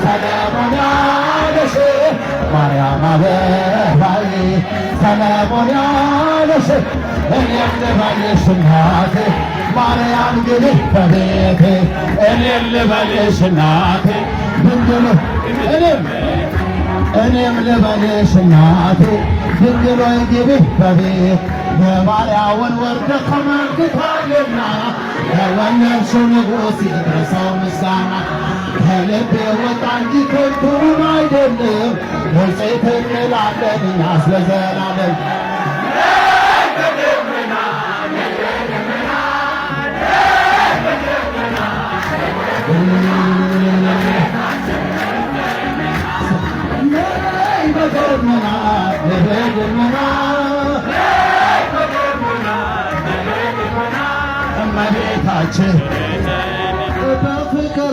ሰለሞን ያለሽ ማርያም አበባዬ ሰለሞን ያለሽ እኔም ልበልሽ እናቴ ማርያም ግቢ በቤቴ እኔም ልበልሽ እናቴ ድንግል እኔም ልበልሽ እናቴ ድንግል ሆይ ግቢ በቤት የባሪያውን ወርደህ ተመልክተሃልና ለወለድሽው ንጉሥ ይድረሰው ምስጋና ከልቤ ወጣ እንጂ ከንቱን አይደለም ንጽሕት እንላለን እኛስ ለዘላለም እመቤታችን በፍቅር